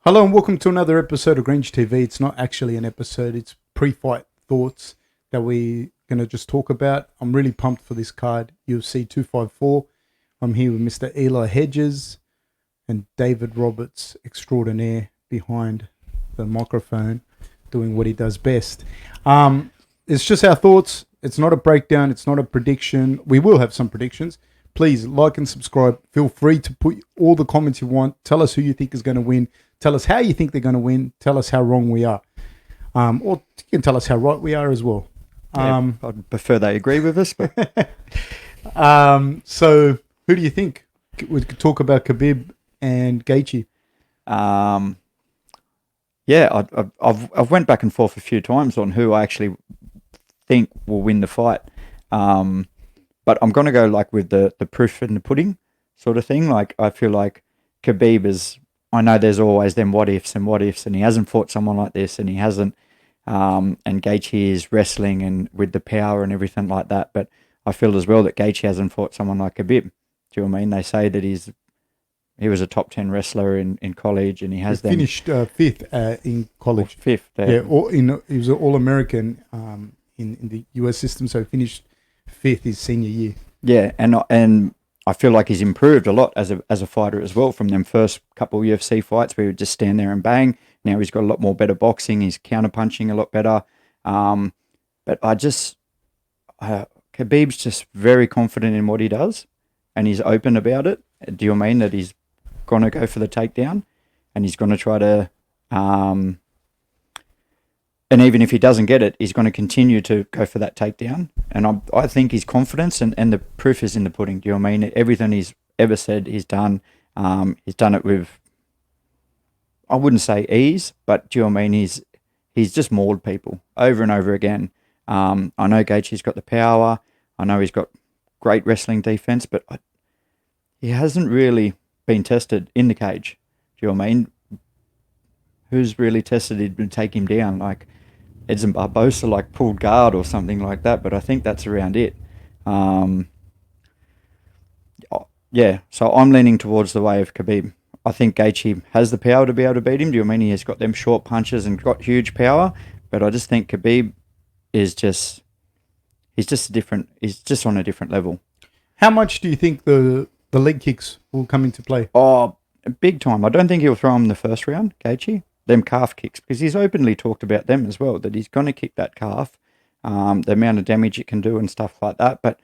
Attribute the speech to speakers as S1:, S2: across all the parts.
S1: Hello and welcome to another episode of GrangeTV. It's not actually an episode, it's pre-fight thoughts that we're going to just talk about. I'm really pumped for this card, UFC 254. I'm here with Mr. Eli Hedges and David Roberts extraordinaire behind the microphone doing what he does best. It's just our thoughts. It's not a breakdown. It's not a prediction. We will have some predictions. Please like and subscribe. Feel free to put all the comments you want. Tell us who you think is going to win. Tell us how you think they're going to win. Tell us how wrong we are. Or you can tell us how right we are as well.
S2: I'd prefer they agree with us. But
S1: So who do you think? We could talk about Khabib and Gaethje.
S2: I've went back and forth a few times on who I actually think will win the fight. But I'm going to go like with the proof in the pudding sort of thing. Like I feel like Khabib is, I know there's always them what ifs, and he hasn't fought someone like this, and he hasn't. And Gaethje is wrestling and with the power and everything like that. But I feel as well that Gaethje hasn't fought someone like Khabib. Do you know what I mean? They say that he was a top 10 wrestler in college, and he
S1: finished fifth in college.
S2: Fifth,
S1: he was an All-American in the US system, so he finished fifth his senior year.
S2: Yeah, and I feel like he's improved a lot as a fighter as well from them first couple of UFC fights where he would just stand there and bang. Now he's got a lot more better boxing. He's counter punching a lot better. But Khabib's just very confident in what he does, and he's open about it. Do you mean that he's going to go for the takedown, and he's going to try to, and even if he doesn't get it, he's going to continue to go for that takedown. And I think his confidence and the proof is in the pudding. Do you know what I mean? Everything he's ever said, he's done. He's done it with, I wouldn't say ease, but do you know what I mean? He's just mauled people over and over again. I know Gaethje's got the power. I know he's got great wrestling defense, but he hasn't really been tested in the cage. Do you know what I mean? Who's really tested him to take him down? Like Edson Barbosa, like pulled guard or something like that, but I think that's around it. So I'm leaning towards the way of Khabib. I think Gaethje has the power to be able to beat him. Do you mean he has got them short punches and got huge power? But I just think Khabib is he's just on a different level.
S1: How much do you think the leg kicks will come into play?
S2: Oh, big time. I don't think he'll throw him in the first round, Gaethje. Them calf kicks, because he's openly talked about them as well, that he's going to kick that calf, the amount of damage it can do and stuff like that. But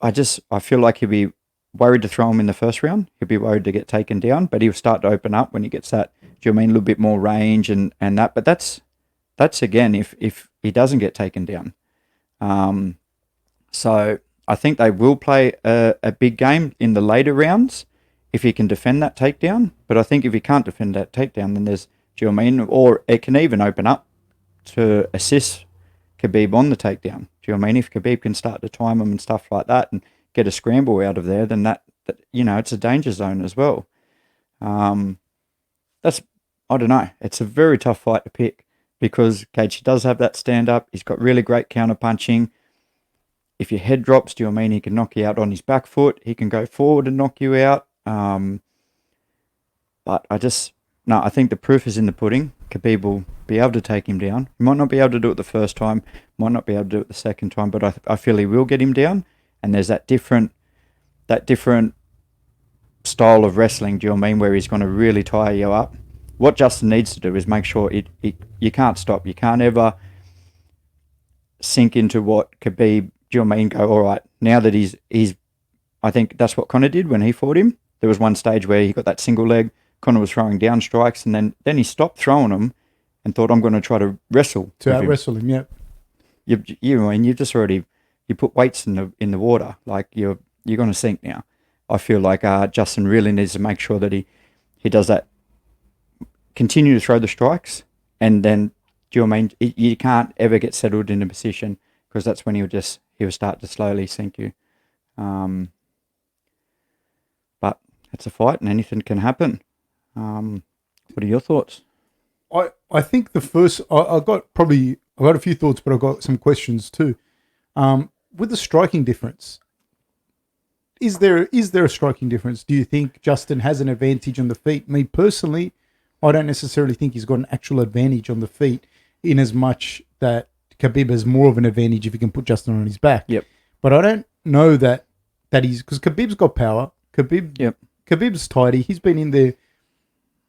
S2: I feel like he'll be worried to throw him in the first round. He'll be worried to get taken down, but he'll start to open up when he gets that, do you know what I mean, a little bit more range and that. But that's again, if he doesn't get taken down. So I think they will play a big game in the later rounds if he can defend that takedown. But I think if he can't defend that takedown, then there's, do you know what I mean? Or it can even open up to assist Khabib on the takedown. Do you know what I mean? If Khabib can start to time him and stuff like that and get a scramble out of there, then that it's a danger zone as well. I don't know. It's a very tough fight to pick because Gaethje does have that stand-up. He's got really great counter-punching. If your head drops, do you know what I mean? He can knock you out on his back foot. He can go forward and knock you out. But I think the proof is in the pudding. Khabib will be able to take him down. He might not be able to do it the first time, might not be able to do it the second time, but I feel he will get him down. And there's that different style of wrestling, do you know what I mean, where he's going to really tire you up. What Justin needs to do is make sure you can't stop. You can't ever sink into what Khabib, do you know what I mean, go, all right, now that he's I think that's what Conor did when he fought him. There was one stage where he got that single leg, Conor was throwing down strikes, and then he stopped throwing them and thought, I'm going to try to wrestle.
S1: To out-wrestle him, yeah.
S2: You just already, you put weights in the water, like you're going to sink now. I feel like Justin really needs to make sure that he does that, continue to throw the strikes, and then, do you know what I mean, you can't ever get settled in a position, because that's when he'll start to slowly sink you. But it's a fight and anything can happen. What are your thoughts?
S1: I think the first, I got a few thoughts, but I've got some questions too. With the striking difference, is there a striking difference? Do you think Justin has an advantage on the feet? Me personally, I don't necessarily think he's got an actual advantage on the feet, in as much that Khabib has more of an advantage if he can put Justin on his back.
S2: Yep.
S1: But I don't know that he's, because Khabib's got power. Khabib's tidy. He's been in there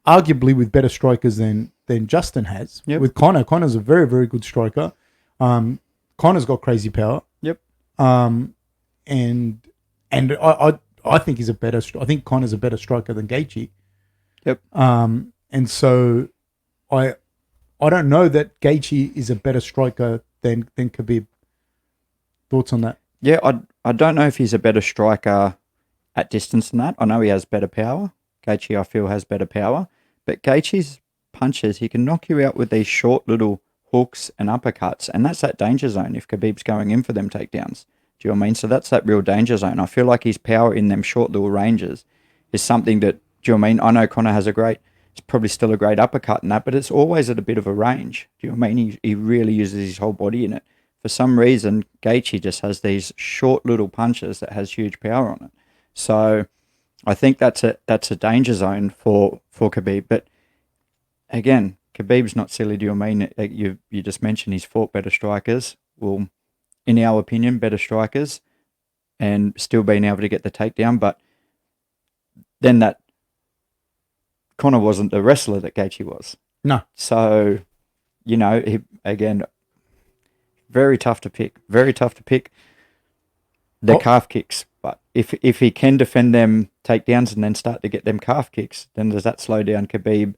S1: arguably with better strikers than Justin has.
S2: Yep.
S1: With Conor. Conor's a very, very good striker. Conor's got crazy power.
S2: Yep.
S1: And I think he's a better. I think Conor's a better striker than Gaethje.
S2: Yep.
S1: And so I don't know that Gaethje is a better striker than Khabib. Thoughts on that?
S2: Yeah, I don't know if he's a better striker at distance than that. I know he has better power. Gaethje, I feel, has better power. But Gaethje's punches, he can knock you out with these short little hooks and uppercuts. And that's that danger zone if Khabib's going in for them takedowns. Do you know what I mean? So that's that real danger zone. I feel like his power in them short little ranges is something that, do you know what I mean? I know Conor has it's probably still a great uppercut in that, but it's always at a bit of a range. Do you know what I mean? He really uses his whole body in it. For some reason, Gaethje just has these short little punches that has huge power on it. So I think that's a danger zone for Khabib. But again, Khabib's not silly. Do you know what I mean? You just mentioned he's fought better strikers. Well, in our opinion, better strikers, and still being able to get the takedown. But then that Conor wasn't the wrestler that Gaethje was.
S1: No.
S2: So, again, very tough to pick. Very tough to pick. The calf kicks. But if he can defend them takedowns and then start to get them calf kicks, then does that slow down Khabib?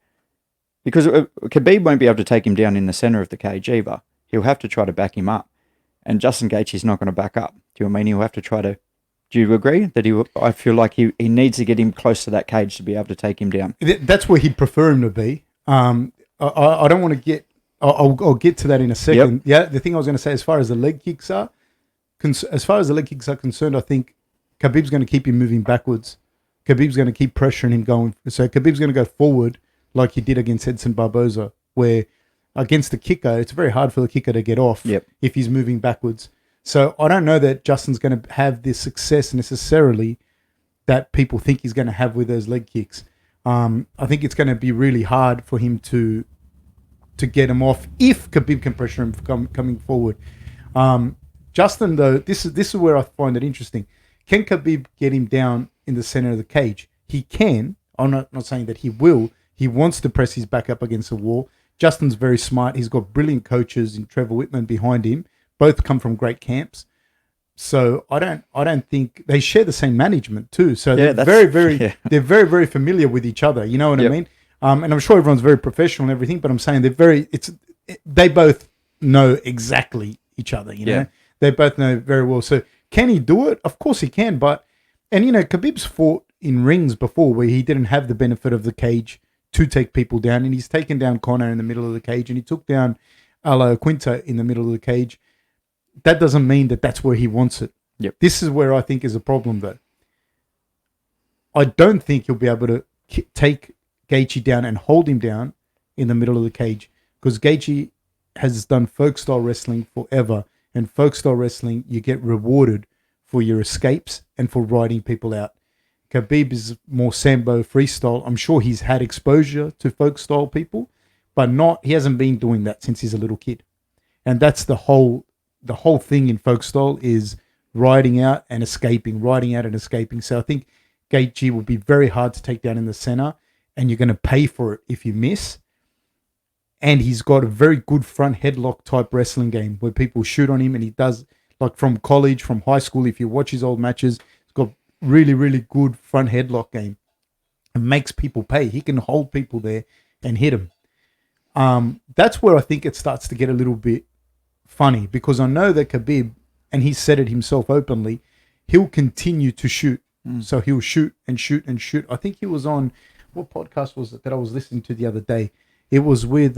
S2: Because Khabib won't be able to take him down in the center of the cage either. He'll have to try to back him up. And Justin Gaethje's not going to back up. Do you know what I mean? He'll have to try to... Do you agree that I feel like he needs to get him close to that cage to be able to take him down?
S1: That's where he'd prefer him to be. I don't want to get... I'll get to that in a second. Yep. Yeah, the thing I was going to say, as far as the leg kicks are concerned, I think Khabib's going to keep him moving backwards. Khabib's going to keep pressuring him going. So Khabib's going to go forward like he did against Edson Barboza, where against the kicker, it's very hard for the kicker to get off if he's moving backwards. So I don't know that Justin's going to have the success necessarily that people think he's going to have with those leg kicks. I think it's going to be really hard for him to get him off if Khabib can pressure him coming forward. Justin, though, this is where I find it interesting. Can Khabib get him down in the center of the cage? He can. I'm not saying that he will. He wants to press his back up against the wall. Justin's very smart. He's got brilliant coaches in Trevor Whitman behind him. Both come from great camps. So I don't think they share the same management too. So they're very, very familiar with each other. You know what I mean? And I'm sure everyone's very professional and everything, but I'm saying they both know exactly each other. You know, they both know very well. So can he do it? Of course he can. And Khabib's fought in rings before where he didn't have the benefit of the cage to take people down, and he's taken down Conor in the middle of the cage, and he took down Ala Quinta in the middle of the cage. That doesn't mean that that's where he wants it.
S2: Yep.
S1: This is where I think is a problem, though. I don't think he'll be able to take Gaethje down and hold him down in the middle of the cage, because Gaethje has done folk-style wrestling forever, and folk-style wrestling, you get rewarded for your escapes and for riding people out. Khabib is more Sambo freestyle. I'm sure he's had exposure to folk-style people, but he hasn't been doing that since he's a little kid. And that's the whole thing in folk-style is riding out and escaping. So I think Gaethje will be very hard to take down in the center, and you're going to pay for it if you miss. And he's got a very good front headlock type wrestling game where people shoot on him, and he does, like from college, from high school, if you watch his old matches, he's got really, really good front headlock game and makes people pay. He can hold people there and hit them. That's where I think it starts to get a little bit funny, because I know that Khabib, and he said it himself openly, he'll continue to shoot. So he'll shoot and shoot and shoot. I think he was on, what podcast was it that I was listening to the other day? It was with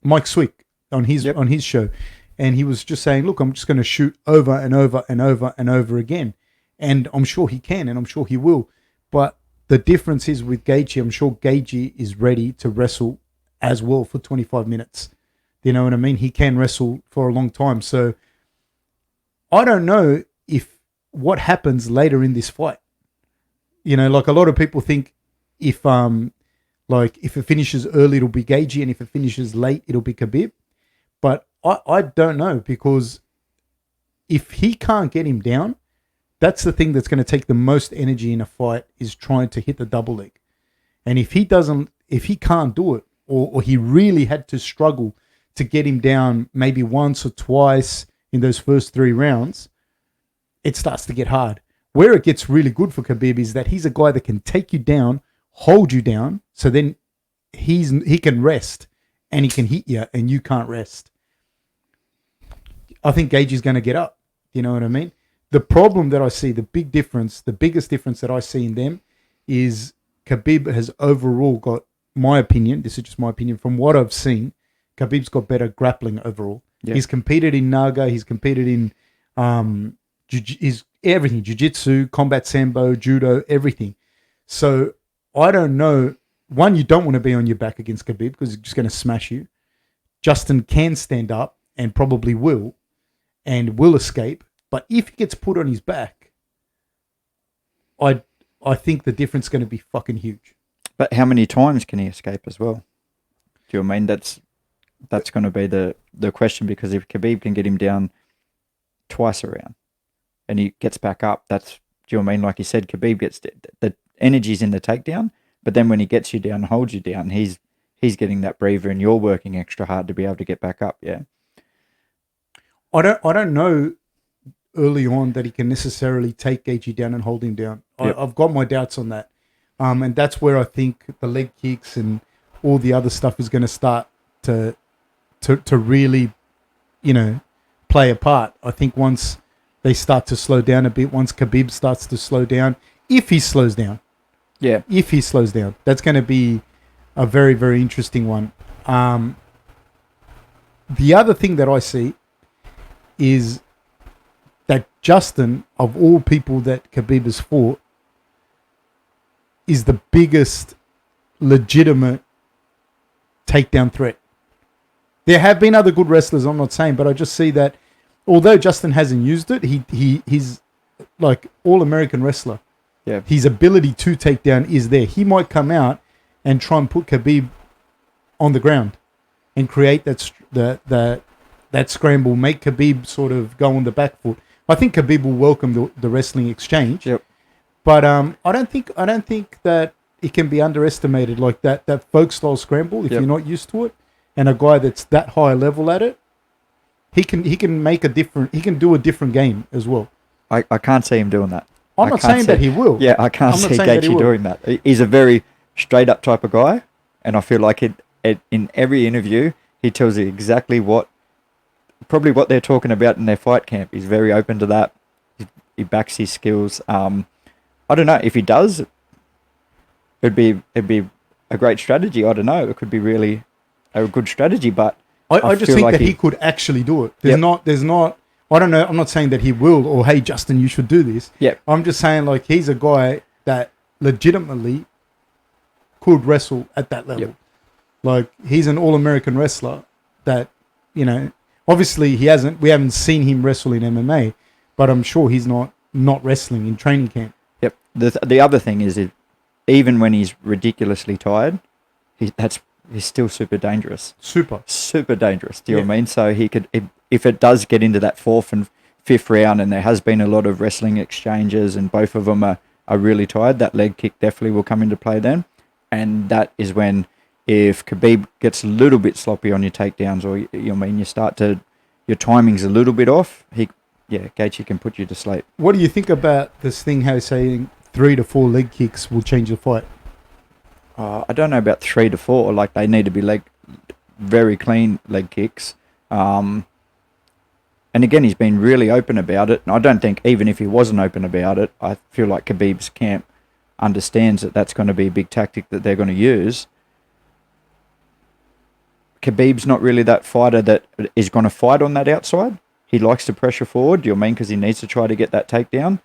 S1: Mike Swick on his show. And he was just saying, look, I'm just going to shoot over and over and over and over again. And I'm sure he can, and I'm sure he will. But the difference is with Gaethje, I'm sure Gaethje is ready to wrestle as well for 25 minutes. You know what I mean? He can wrestle for a long time. So I don't know what happens later in this fight. Like a lot of people think if like Like, if it finishes early, it'll be Gaethje, and if it finishes late, it'll be Khabib. But I don't know, because if he can't get him down, that's the thing that's going to take the most energy in a fight, is trying to hit the double leg. And if he can't do it, or he really had to struggle to get him down maybe once or twice in those first 3 rounds, it starts to get hard. Where it gets really good for Khabib is that he's a guy that can take you down, hold you down, so then he can rest and he can hit you and you can't rest. I think Gaethje's going to get up. You know what I mean? The problem that I see, the biggest difference that I see in them is Khabib has overall got, my opinion, this is just my opinion, from what I've seen, Khabib's got better grappling overall. Yeah. He's competed in Naga, he's competed in everything, jiu-jitsu, combat sambo, judo, everything. So I don't know. One, you don't want to be on your back against Khabib because he's just going to smash you. Justin can stand up and probably will escape. But if he gets put on his back, I think the difference is going to be fucking huge.
S2: But how many times can he escape as well? Do you mean that's going to be the question? Because if Khabib can get him down twice around and he gets back up, do you mean, like you said, Khabib gets the energy's in the takedown, but then when he gets you down, holds you down, he's getting that breather, and you're working extra hard to be able to get back up. Yeah.
S1: I don't know early on that he can necessarily take Gaethje down and hold him down. Yep. I've got my doubts on that. And that's where I think the leg kicks and all the other stuff is going to start to really, play a part. I think once they start to slow down a bit, once Khabib starts to slow down, if he slows down.
S2: Yeah.
S1: If he slows down. That's going to be a very, very interesting one. The other thing that I see is that Justin, of all people that Khabib has fought, is the biggest legitimate takedown threat. There have been other good wrestlers, I'm not saying, but I just see that although Justin hasn't used it, he's like all-American wrestler.
S2: Yeah.
S1: His ability to take down is there. He might come out and try and put Khabib on the ground and create that scramble, make Khabib sort of go on the back foot. I think Khabib will welcome the wrestling exchange.
S2: Yep.
S1: But I don't think that it can be underestimated, like that folk style scramble. If you're not used to it, and a guy that's that high level at it, he can do a different game as well.
S2: I can't see him doing that.
S1: I'm not saying that he will.
S2: Yeah, I can't see Gaethje doing that. He's a very straight up type of guy, and I feel like in every interview he tells you exactly what they're talking about in their fight camp. He's very open to that. He backs his skills. I don't know if he does. It'd be a great strategy. I don't know. It could be really a good strategy, but
S1: I just think that he could actually do it. There's not. I don't know. I'm not saying that he will, or hey, Justin, you should do this.
S2: Yeah.
S1: I'm just saying, like, he's a guy that legitimately could wrestle at that level. Yep. Like, he's an all-American wrestler that, obviously we haven't seen him wrestle in MMA, but I'm sure he's not wrestling in training camp.
S2: Yep. The other thing is, even when he's ridiculously tired, he's still super dangerous. Super dangerous. Do you know what I mean? So he could, if it does get into that 4th and 5th round, and there has been a lot of wrestling exchanges, and both of them are really tired, that leg kick definitely will come into play then. And that is when, if Khabib gets a little bit sloppy on your takedowns, or your timing's a little bit off, Gaethje can put you to sleep.
S1: What do you think about this thing, how saying 3 to 4 leg kicks will change the fight?
S2: I don't know about 3 to 4. Like, they need to be very clean leg kicks. And again, he's been really open about it. And I don't think, even if he wasn't open about it, I feel like Khabib's camp understands that that's going to be a big tactic that they're going to use. Khabib's not really that fighter that is going to fight on that outside. He likes to pressure forward, do you know what I mean? Because he needs to try to get that takedown.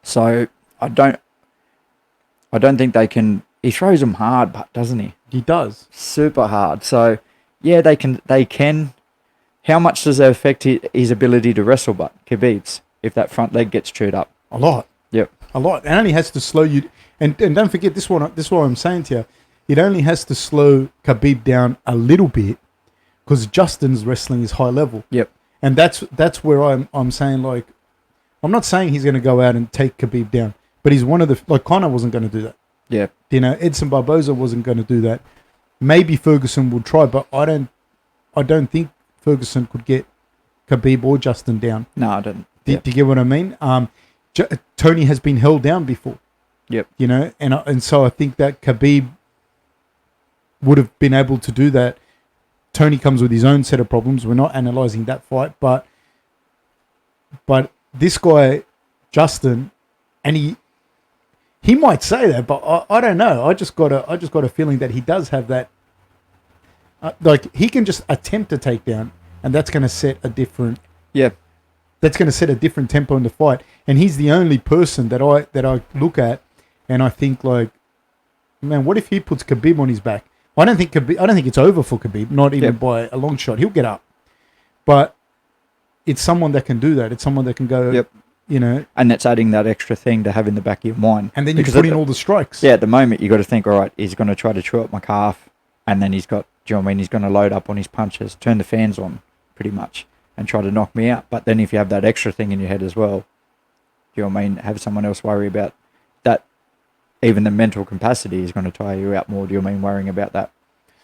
S2: So I don't think they can. He throws them hard, but doesn't he?
S1: He does.
S2: Super hard. So yeah, they can. How much does that affect his ability to wrestle? But Khabib's, if that front leg gets chewed up,
S1: a lot.
S2: Yep.
S1: A lot. And only has to slow you. And don't forget this one. This is what I'm saying to you. It only has to slow Khabib down a little bit because Justin's wrestling is high level.
S2: Yep.
S1: And that's where I'm saying, like, I'm not saying he's going to go out and take Khabib down, but he's one of the, like, Conor wasn't going to do that.
S2: Yeah.
S1: You know, Edson Barboza wasn't going to do that. Maybe Ferguson would try, but I don't think Ferguson could get Khabib or Justin down.
S2: No, I don't.
S1: Do you get what I mean? Tony has been held down before.
S2: Yep.
S1: You know, and so I think that Khabib would have been able to do that. Tony comes with his own set of problems. We're not analysing that fight, but this guy, Justin, and he might say that, but I don't know. I just got a feeling that he does have that. Like, he can just attempt to take down, and that's going to set a different.
S2: Yeah.
S1: That's going to set a different tempo in the fight, and he's the only person that I look at, and I think, like, man, what if he puts Khabib on his back? I don't think it's over for Khabib, not even by a long shot. He'll get up, but it's someone that can do that. It's someone that can go.
S2: Yep.
S1: You know,
S2: and that's adding that extra thing to have in the back of your mind.
S1: And then you put in all the strikes.
S2: Yeah, at the moment you got to think, all right, he's going to try to chew up my calf, and then he's got, do you know what I mean? He's going to load up on his punches, turn the fans on, pretty much, and try to knock me out. But then if you have that extra thing in your head as well, do you know what I mean? Have someone else worry about that. Even the mental capacity is going to tire you out more. Do you know what I mean? Worrying about that.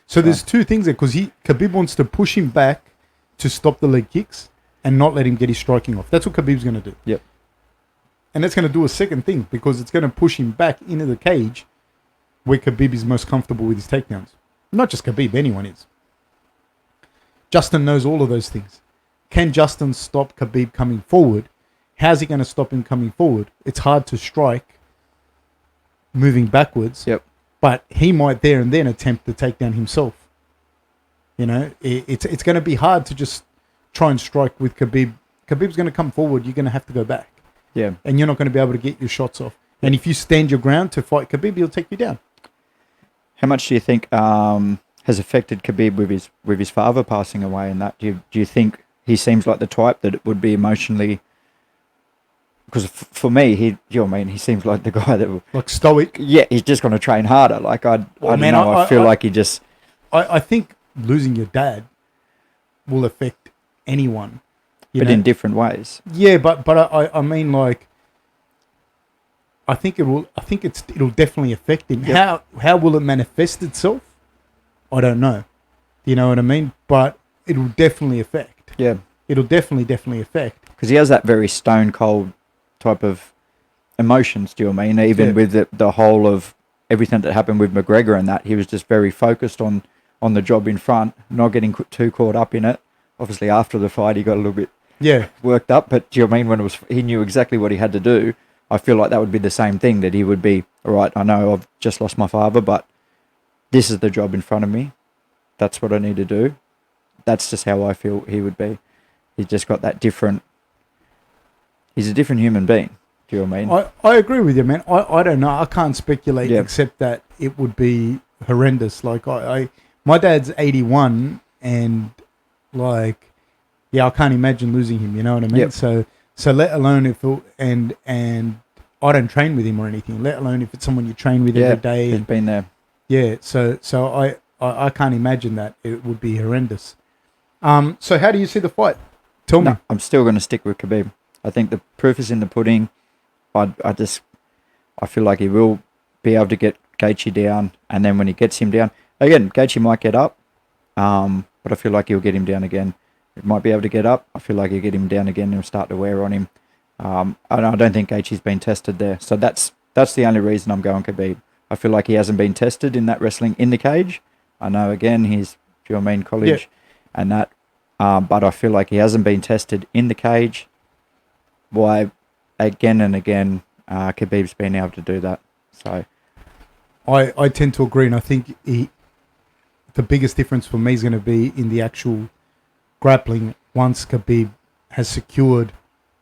S1: So there's two things there, because Khabib wants to push him back to stop the leg kicks and not let him get his striking off. That's what Khabib's going to do.
S2: Yep.
S1: And that's going to do a second thing, because it's going to push him back into the cage where Khabib is most comfortable with his takedowns. Not just Khabib, anyone is. Justin knows all of those things. Can Justin stop Khabib coming forward? How's he going to stop him coming forward? It's hard to strike moving backwards.
S2: Yep.
S1: But he might there and then attempt to take down himself. You know, it's going to be hard to just try and strike with Khabib. Khabib's going to come forward. You're going to have to go back.
S2: Yeah.
S1: And you're not going to be able to get your shots off. And if you stand your ground to fight Khabib, he'll take you down.
S2: How much do you think has affected Khabib with his father passing away and that? Do you think he seems like the type that it would be emotionally? Because for me, you know what I mean, he seems like the guy that would,
S1: like stoic.
S2: Yeah, he's just going to train harder. Like I don't know. I feel like he just.
S1: I think losing your dad will affect anyone,
S2: but in different ways.
S1: Yeah, but I mean, like, I think it'll definitely affect him. Yep. How will it manifest itself? I don't know. You know what I mean? But it'll definitely affect.
S2: Yeah.
S1: It'll definitely affect.
S2: Because he has that very stone cold type of emotions, do you know what I mean? Even with the whole of everything that happened with McGregor and that, he was just very focused on the job in front, not getting too caught up in it. Obviously, after the fight, he got a little bit worked up, but do you know what I mean? When he knew exactly what he had to do, I feel like that would be the same thing, that he would be, all right, I know I've just lost my father, but this is the job in front of me. That's what I need to do. That's just how I feel he would be. He's just got that different... He's a different human being. Do you know what I mean?
S1: I agree with you, man. I don't know. I can't speculate except that it would be horrendous. Like, my dad's 81, and, like, I can't imagine losing him. You know what I mean?
S2: Yep.
S1: So let alone if it, and I don't train with him or anything. Let alone if it's someone you train with every day.
S2: He's been there.
S1: Yeah. So I can't imagine that. It would be horrendous. So how do you see the fight? Tell me.
S2: I'm still going to stick with Khabib. I think the proof is in the pudding. I feel like he will be able to get Gaethje down, and then when he gets him down, again, Gaethje might get up, but I feel like he'll get him down again. He might be able to get up. I feel like he'll get him down again and he'll start to wear on him. I don't think Gaethje's been tested there. So that's the only reason I'm going Khabib. I feel like he hasn't been tested in that wrestling in the cage. I know, again, he's, do you know what I mean, college and that. But I feel like he hasn't been tested in the cage. Why, again and again, Khabib's been able to do that. So,
S1: I tend to agree, and I think the biggest difference for me is going to be in the actual grappling once Khabib has secured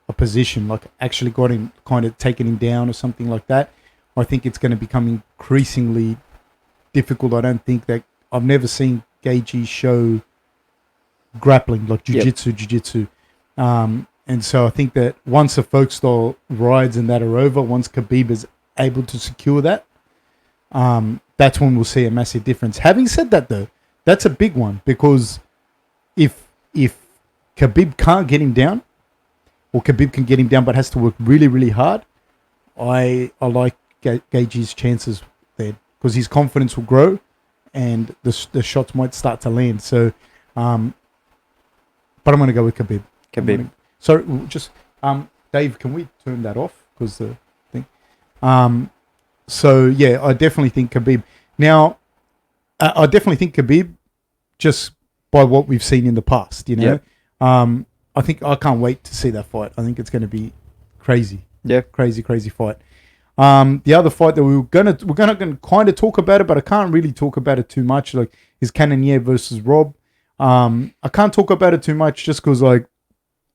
S1: a position, like actually got him, kind of taken him down or something like that. I think it's going to become increasingly difficult. I don't think that I've never seen Gaethje show grappling like jiu-jitsu. And so I think that once the folk style rides and that are over, once Khabib is able to secure that, that's when we'll see a massive difference. Having said that, though, that's a big one because if Khabib can't get him down, or Khabib can get him down but has to work really, really hard, I like Gaethje's chances there because his confidence will grow and the shots might start to land. So, but I'm going to go with Khabib. So just Dave, can we turn that off? Because the thing. So yeah, I definitely think Khabib. Now, I definitely think Khabib, just by what we've seen in the past. You know, I think I can't wait to see that fight. I think it's going to be crazy.
S2: Yeah,
S1: crazy fight. The other fight that we're gonna kind of talk about it, but I can't really talk about it too much. Like is Cannonier versus Rob. I can't talk about it too much just because like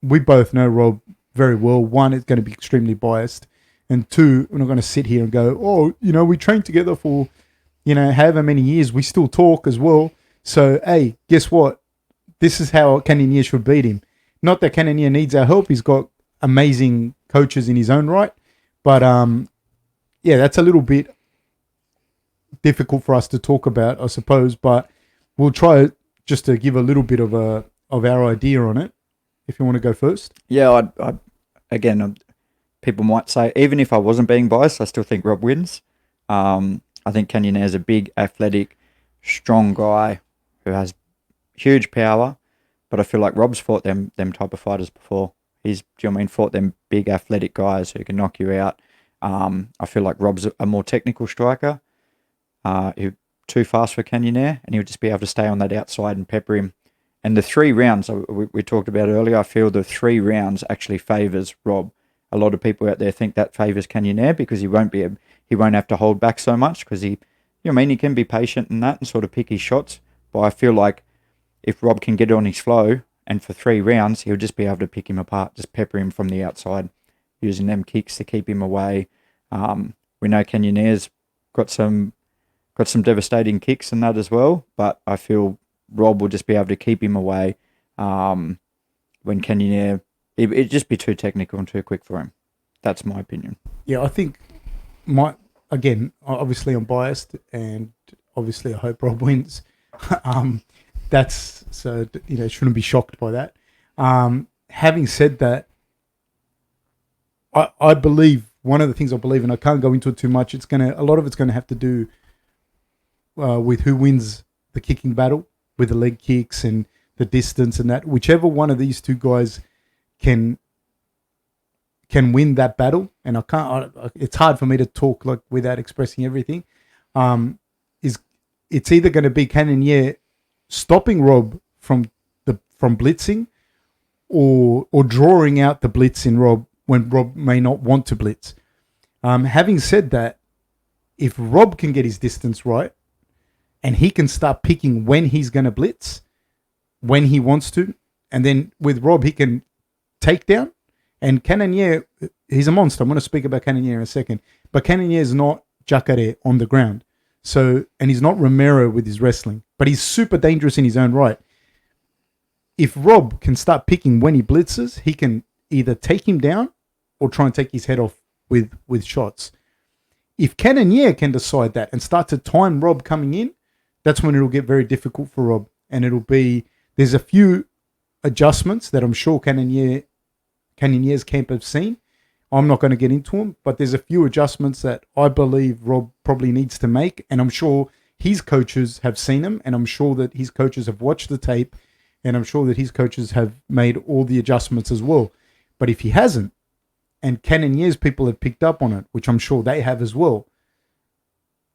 S1: we both know Rob very well. One, it's going to be extremely biased, and two, we're not going to sit here and go, oh, you know, we trained together for, you know, however many years. We still talk as well. So hey, guess what? This is how Cannonier should beat him. Not that Cannonier needs our help. He's got amazing coaches in his own right, but yeah, that's a little bit difficult for us to talk about, I suppose. But we'll try just to give a little bit of our idea on it. If you want to go first.
S2: Yeah, again, people might say, even if I wasn't being biased, I still think Rob wins. I think Cannonier is a big, athletic, strong guy who has huge power, but I feel like Rob's fought them type of fighters before. Fought them big, athletic guys who can knock you out. I feel like Rob's a more technical striker, who too fast for Cannonier, and he'll just be able to stay on that outside and pepper him. And the 3 rounds we talked about earlier, I feel the 3 rounds actually favours Rob. A lot of people out there think that favours Cannonier because he won't have to hold back so much because he can be patient in that and sort of pick his shots. But I feel like if Rob can get on his flow and for 3 rounds, he'll just be able to pick him apart, just pepper him from the outside, using them kicks to keep him away. We know Cannonier's got some devastating kicks and that as well, but I feel Rob will just be able to keep him away when Cannonier, it'd just be too technical and too quick for him. That's my opinion.
S1: Yeah, I think obviously I'm biased and obviously I hope Rob wins. That's so, shouldn't be shocked by that. Having said that, I believe one of the things I believe, and I can't go into it too much, a lot of it's going to have to do with who wins the kicking battle, with the leg kicks and the distance and that. Whichever one of these 2 guys can win that battle, and it's hard for me to talk like without expressing everything. It's either going to be Cannonier stopping Rob from blitzing, or drawing out the blitz in Rob when Rob may not want to blitz. Having said that, if Rob can get his distance right, and he can start picking when he's going to blitz, when he wants to, and then with Rob he can take down. And Cannonier, he's a monster. I'm going to speak about Cannonier in a second, but Cannonier is not Jacare on the ground. So, and he's not Romero with his wrestling, but he's super dangerous in his own right. If Rob can start picking when he blitzes, he can either take him down or try and take his head off with shots. If Cannonier can decide that and start to time Rob coming in, that's when it'll get very difficult for Rob. And there's a few adjustments that I'm sure Cannonier's camp have seen. I'm not going to get into them, but there's a few adjustments that I believe Rob probably needs to make. And I'm sure his coaches have seen them, and I'm sure that his coaches have watched the tape, and I'm sure that his coaches have made all the adjustments as well. But if he hasn't, and Cannonier's people have picked up on it, which I'm sure they have as well,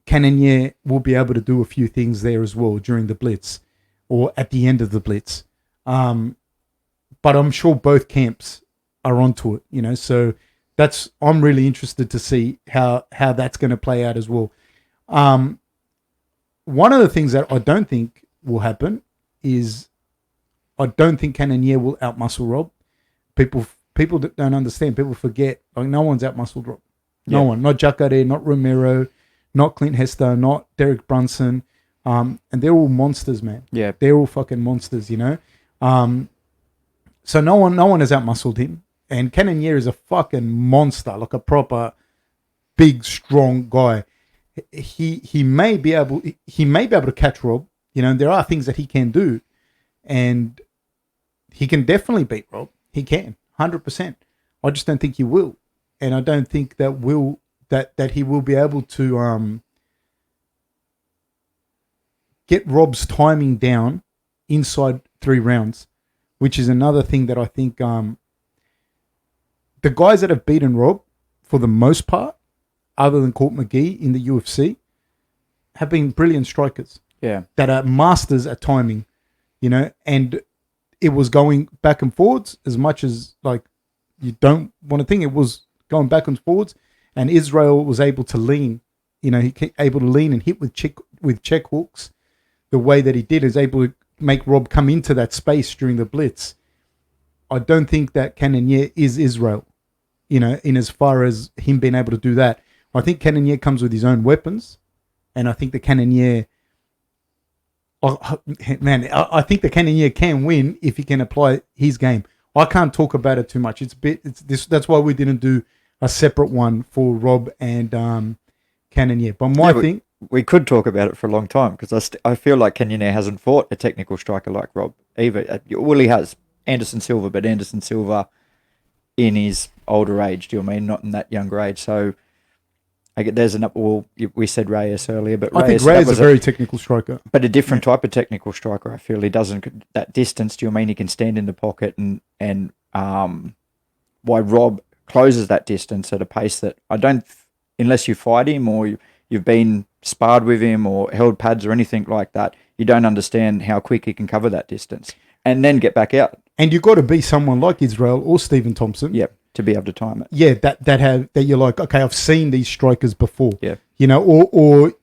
S1: Cannonier will be able to do a few things there as well during the blitz or at the end of the blitz. But I'm sure both camps are onto it, so I'm really interested to see how that's going to play out as well. One of the things that I don't think will happen is I don't think Cannonier will outmuscle Rob. People that don't understand, people forget, like no one's outmuscled Rob. No one, not Jacare, not Romero, not Clint Hester, not Derek Brunson. And they're all monsters, man. Yeah. They're all fucking monsters, So no one has outmuscled him. And Cannonier is a fucking monster, like a proper big, strong guy. he may be able to catch Rob. You know, there are things that he can do, and he can definitely beat Rob. He can 100%. I just don't think he will, and I don't think that he will be able to get Rob's timing down inside 3 rounds, which is another thing that I think the guys that have beaten Rob, for the most part, other than Court McGee in the UFC, have been brilliant strikers.
S2: Yeah.
S1: That are masters at timing, you know, and it was going back and forwards as much as, like, you don't want to think. It was going back and forwards, and Israel was able to lean, you know, able to lean and hit with check hooks the way that he did, is able to make Rob come into that space during the blitz. I don't think that Cannonier is Israel, you know, in as far as him being able to do that. I think Cannonier comes with his own weapons, and I think the Cannonier, I think the Cannonier can win if he can apply his game. I can't talk about it too much. That's why we didn't do a separate one for Rob and Cannonier. But my thing,
S2: we could talk about it for a long time, because I feel like Cannonier hasn't fought a technical striker like Rob either. Well, he has Anderson Silva, but Anderson Silva in his older age. Do you know what I mean? Not in that younger age. So I get there's we said Reyes earlier, but
S1: I think Reyes is a very technical striker,
S2: but a different type of technical striker. I feel he doesn't that distance. Do you know what I mean? He can stand in the pocket, and why Rob closes that distance at a pace that I don't, unless you fight him or you've been sparred with him or held pads or anything like that, you don't understand how quick he can cover that distance and then get back out.
S1: And you've got to be someone like Israel or Stephen Thompson.
S2: Yeah, to be able to time it.
S1: Yeah, that you're like, okay, I've seen these strikers before.
S2: Yeah.
S1: You know, or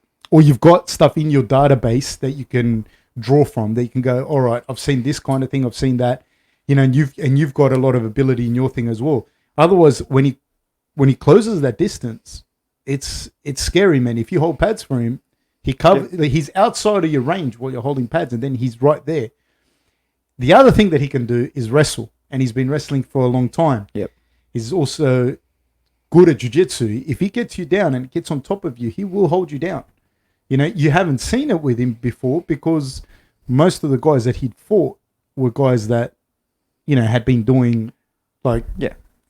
S1: you've got stuff in your database that you can draw from, that you can go, all right, I've seen this kind of thing, I've seen that. You know, and you've got a lot of ability in your thing as well. Otherwise, when he closes that distance, it's scary, man. If you hold pads for him, he's outside of your range while you're holding pads, and then he's right there. The other thing that he can do is wrestle, and he's been wrestling for a long time.
S2: Yep.
S1: He's also good at jiu-jitsu. If he gets you down and gets on top of you, he will hold you down. You know, you haven't seen it with him before, because most of the guys that he'd fought were guys that, you know, had been doing, like,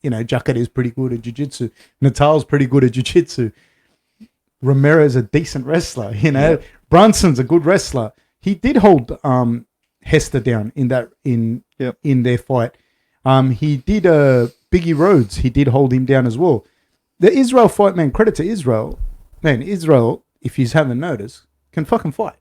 S1: you know, Jacare is pretty good at jiu-jitsu. Natal's pretty good at jiu-jitsu. Romero's a decent wrestler, you know. Yeah. Brunson's a good wrestler. He did hold Hester down in their fight. He did Biggie Rhodes. He did hold him down as well. The Israel fight, man, credit to Israel. Man, Israel, if you haven't noticed, can fucking fight.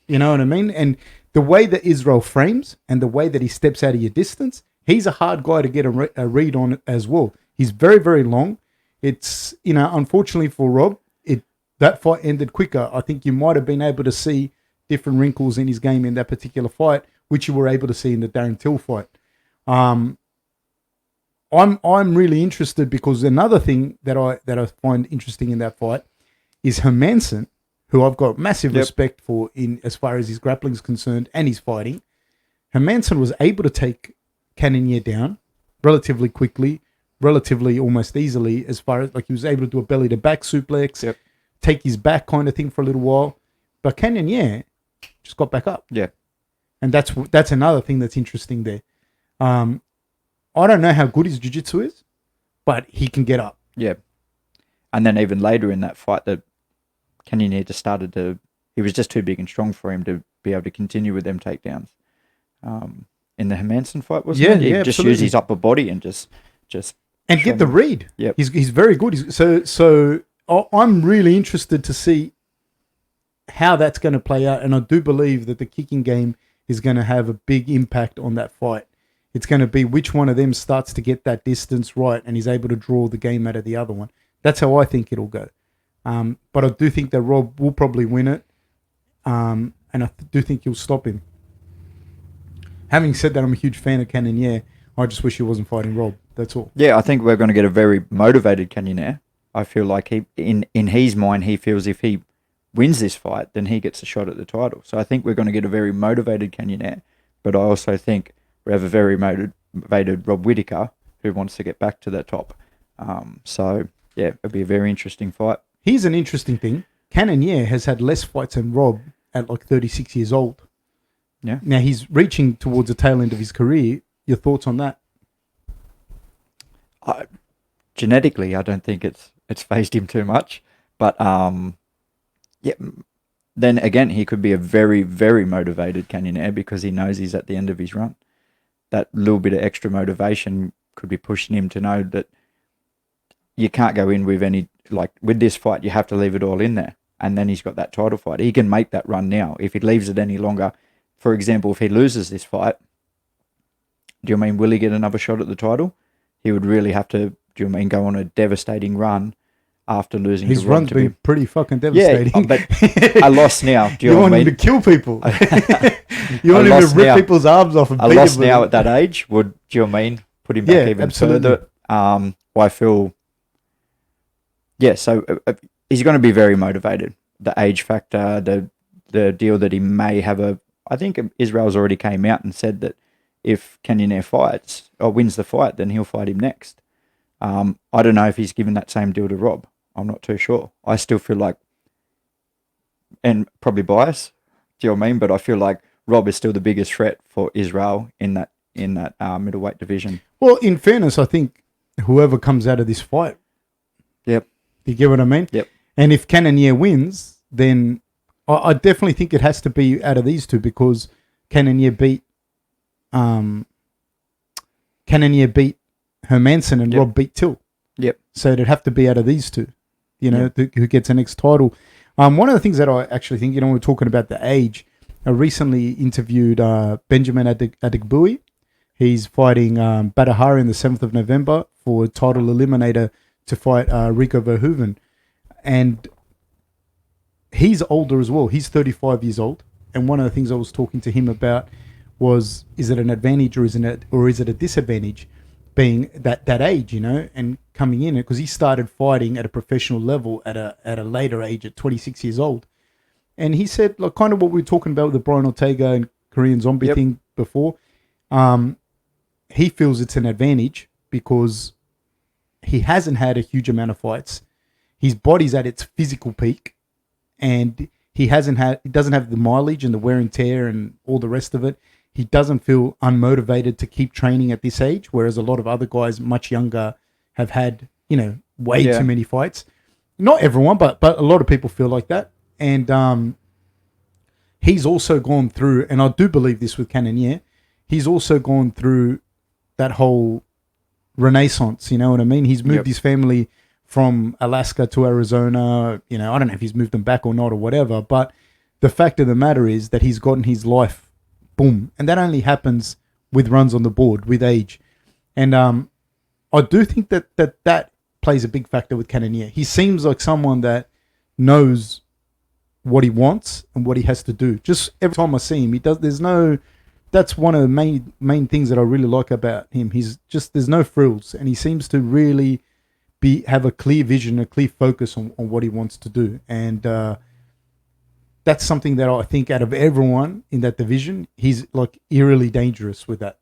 S1: You know what I mean? And the way that Israel frames and the way that he steps out of your distance, he's a hard guy to get a read on as well. He's very, very long. It's, you know, unfortunately for Rob, that fight ended quicker. I think you might have been able to see different wrinkles in his game in that particular fight, which you were able to see in the Darren Till fight. I'm really interested, because another thing that I find interesting in that fight is Hermanson, who I've got massive respect for in as far as his grappling is concerned and his fighting. Hermanson was able to take Cannonier down relatively quickly, relatively almost easily, as far as, like, he was able to do a belly to back suplex, take his back kind of thing for a little while. But Cannonier just got back up. Yeah. And that's another thing that's interesting there. I don't know how good his jiu-jitsu is, but he can get up.
S2: Yeah. And then even later in that fight, that Cannonier just he was just too big and strong for him to be able to continue with them takedowns. In the Hermanson fight, wasn't it? He just
S1: absolutely.
S2: used his upper body and just
S1: and get the read.
S2: Yeah.
S1: He's very good. So I'm really interested to see how that's going to play out, and I do believe that the kicking game is going to have a big impact on that fight. It's going to be which one of them starts to get that distance right and is able to draw the game out of the other one. That's how I think it'll go. But I do think that Rob will probably win it, and I do think he'll stop him. Having said that, I'm a huge fan of Cannonier. I just wish he wasn't fighting Rob. That's all.
S2: Yeah, I think we're going to get a very motivated Cannonier. I feel like in his mind, he feels if he wins this fight, then he gets a shot at the title. So I think we're going to get a very motivated Cannonier. But I also think we have a very motivated Rob Whittaker who wants to get back to the top. So, yeah, it'll be a very interesting fight.
S1: Here's an interesting thing. Cannonier has had less fights than Rob at like 36 years old.
S2: Yeah.
S1: Now he's reaching towards the tail end of his career. Your thoughts on that?
S2: Genetically, I don't think it's phased him too much. But yeah. Then again, he could be a very, very motivated Cannonier because he knows he's at the end of his run. That little bit of extra motivation could be pushing him to know that you can't go in with any, like with this fight, you have to leave it all in there. And then he's got that title fight. He can make that run now. If he leaves it any longer, for example, if he loses this fight, do you mean will he get another shot at the title? He would really have to, do you mean go on a devastating run after losing
S1: his
S2: to Rob?
S1: His run's been pretty fucking devastating.
S2: Yeah, but I lost now. Do you
S1: want him to kill people. You want him to rip people's arms off and
S2: I lost now at that age. Would, do you mean put him back even further? I feel, yeah, so he's going to be very motivated. The age factor, the deal that he may have I think Israel's already came out and said that if Cannonier fights or wins the fight, then he'll fight him next. I don't know if he's given that same deal to Rob. I'm not too sure. I still feel like, and probably bias, do you know what I mean? But I feel like Rob is still the biggest threat for Israel in that middleweight division.
S1: Well, in fairness, I think whoever comes out of this fight.
S2: Yep.
S1: You get what I mean?
S2: Yep.
S1: And if Cannonier wins, then I definitely think it has to be out of these two because Cannonier beat Hermanson and Rob beat Till.
S2: Yep.
S1: So it'd have to be out of these two, who gets the next title. One of the things that I actually think, we're talking about the age. I recently interviewed Benjamin Adegbuyi. He's fighting Badahari on the 7th of November for a title eliminator to fight Rico Verhoeven. And he's older as well. He's 35 years old. And one of the things I was talking to him about was, is it an advantage or is it a disadvantage being that age, and coming in it? Because he started fighting at a professional level at a later age at 26 years old. And he said, like, kind of what we were talking about with the Brian Ortega and Korean Zombie thing before. He feels it's an advantage because he hasn't had a huge amount of fights. His body's at its physical peak, and he doesn't have the mileage and the wear and tear and all the rest of it. He doesn't feel unmotivated to keep training at this age, whereas a lot of other guys much younger have had, way too many fights. Not everyone, but a lot of people feel like that. And he's also gone through, and I do believe this with Cannonier, he's also gone through that whole renaissance, you know what I mean? He's moved his family from Alaska to Arizona. I don't know if he's moved them back or not or whatever, but the fact of the matter is that he's gotten his life, boom. And that only happens with runs on the board, with age. And I do think that plays a big factor with Cannonier. He seems like someone that knows what he wants and what he has to do. Just every time I see him, that's one of the main things that I really like about him. There's no frills, and he seems to really have a clear vision, a clear focus on what he wants to do. And that's something that I think out of everyone in that division, he's like eerily dangerous with that.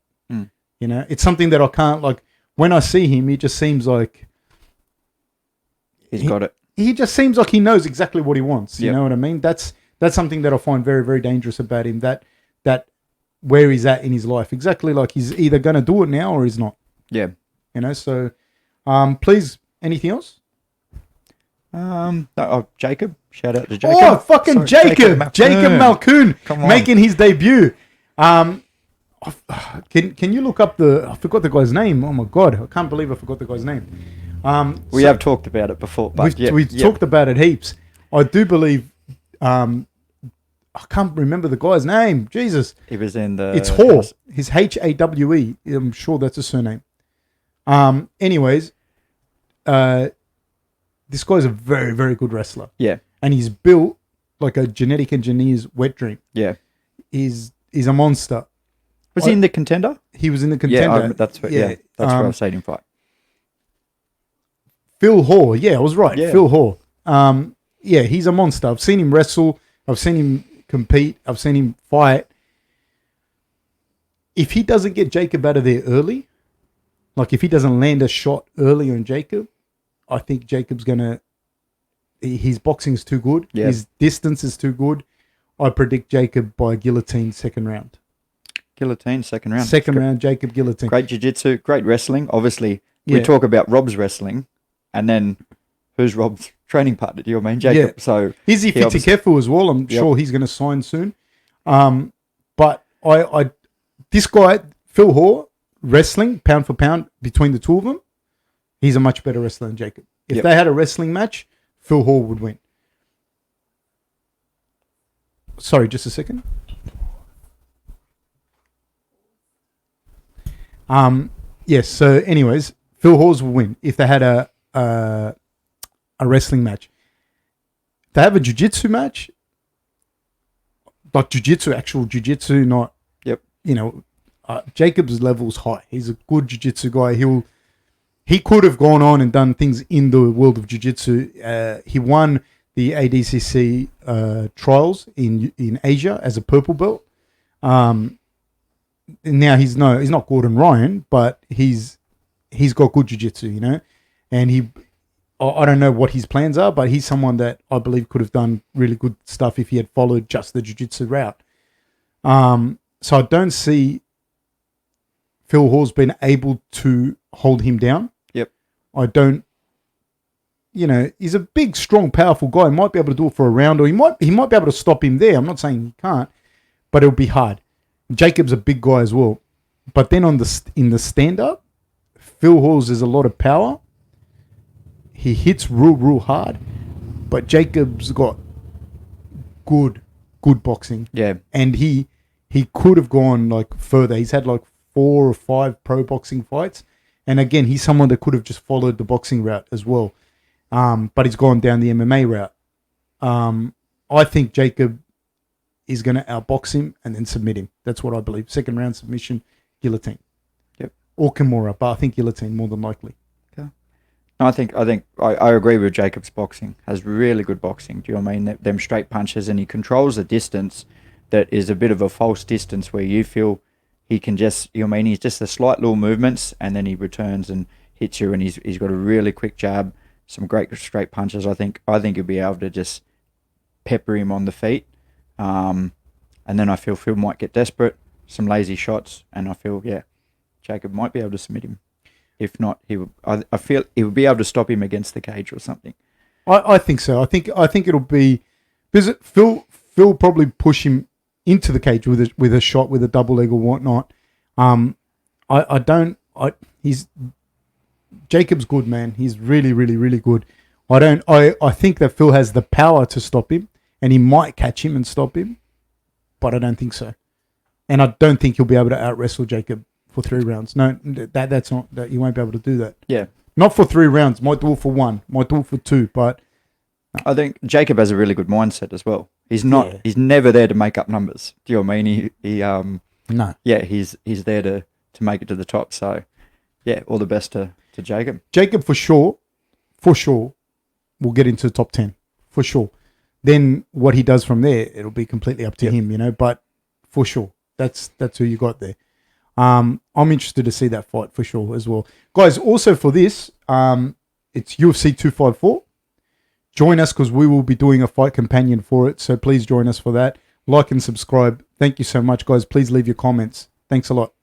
S1: It's something that I can't, like, when I see him, he just seems like
S2: he's got it.
S1: He just seems like he knows exactly what he wants. You know what I mean? That's something that I find very, very dangerous about him, that where he's at in his life. Exactly, like he's either going to do it now or he's not. Yeah. So please, anything else?
S2: Jacob. Shout out to Jacob.
S1: Oh, fucking Jacob Malkoon making his debut. Can you look up I forgot the guy's name. Oh my God, I can't believe I forgot the guy's name.
S2: We have talked about it before, but
S1: we've talked about it heaps. I do believe, I can't remember the guy's name. Jesus.
S2: He was in the...
S1: It's Haw. His Hawe. I'm sure that's a surname. Anyways, this guy's a very, very good wrestler. Yeah. And he's built like a genetic engineer's wet dream. Yeah. He's a monster.
S2: Was he in the Contender?
S1: He was in the Contender.
S2: That's where I've seen him fight.
S1: Phil Haw. Yeah, I was right. Yeah. Phil Haw. He's a monster. I've seen him wrestle. I've seen him compete. I've seen him fight. If he doesn't get Jacob out of there early, like if he doesn't land a shot early on Jacob, I think Jacob's going to his boxing is too good.
S2: Yeah.
S1: His distance is too good. I predict Jacob by guillotine second round.
S2: Guillotine, second round.
S1: Second round, Jacob guillotine.
S2: Great jiu-jitsu, great wrestling. Obviously, we
S1: Yeah.
S2: talk about Rob's wrestling, and then who's Rob's training partner? Do you mean Jacob?
S1: Yeah.
S2: So
S1: Is he fit to
S2: obviously-
S1: careful as well? I'm sure he's going to sign soon. But this guy, Phil Hoare, wrestling, pound for pound, between the two of them, he's a much better wrestler than Jacob. If
S2: Yep.
S1: they had a wrestling match, Phil Hoare would win. Sorry, just a second. Yes, so anyways, Phil Hoare will win if they had a wrestling match. If they have a jiu-jitsu match, like jiu-jitsu, actual jiu-jitsu, not,
S2: Yep.
S1: Jacob's level's high. He's a good jiu-jitsu guy. He could have gone on and done things in the world of jiu-jitsu. He won the ADCC trials in Asia as a purple belt. Now he's not Gordon Ryan, but he's got good jiu-jitsu, and I don't know what his plans are, but he's someone that I believe could have done really good stuff if he had followed just the jiu-jitsu route. So I don't see Phil Hoare's been able to hold him down.
S2: Yep.
S1: I don't, he's a big, strong, powerful guy. He might be able to do it for a round, or he might be able to stop him there. I'm not saying he can't, but it'll be hard. Jacob's a big guy as well. But then in the stand-up, Phil Hoare's is a lot of power. He hits real hard, but Jacob's got good boxing.
S2: Yeah.
S1: And he could have gone like further. He's had like 4 or 5 pro boxing fights. And again, he's someone that could have just followed the boxing route as well. But he's gone down the MMA route. I think Jacob is going to outbox him and then submit him. That's what I believe. Second round submission, guillotine.
S2: Yep.
S1: Or Kimura, but I think guillotine more than likely.
S2: Okay. No, I think I agree with Jacob's boxing. Has really good boxing. Do you know what I mean? Them straight punches, and he controls a distance that is a bit of a false distance where you feel he can just, he's just a slight little movements, and then he returns and hits you, and he's got a really quick jab, some great straight punches. I think he'll be able to just pepper him on the feet. And then I feel Phil might get desperate, some lazy shots, and I feel, Jacob might be able to submit him. If not, I feel he would be able to stop him against the cage or something.
S1: I think so. I think it'll be, because Phil probably push him into the cage with a shot, with a double leg or whatnot. Jacob's good, man. He's really, really, really good. I think that Phil has the power to stop him, and he might catch him and stop him, but I don't think so. And I don't think he'll be able to out-wrestle Jacob for 3 rounds. No, that's not, that you won't be able to do that.
S2: Yeah.
S1: Not for 3 rounds. Might do it for 1. Might do it for 2, but...
S2: I think Jacob has a really good mindset as well. He's never there to make up numbers. Do you know what I mean?
S1: No.
S2: Yeah, he's there to make it to the top. So, yeah, all the best to Jacob.
S1: Jacob for sure will get into the top 10 for sure. Then what he does from there, it'll be completely up to him, but for sure, that's who you got there. I'm interested to see that fight for sure as well. Guys, also for this, it's UFC 254. Join us because we will be doing a fight companion for it. So please join us for that. Like and subscribe. Thank you so much, guys. Please leave your comments. Thanks a lot.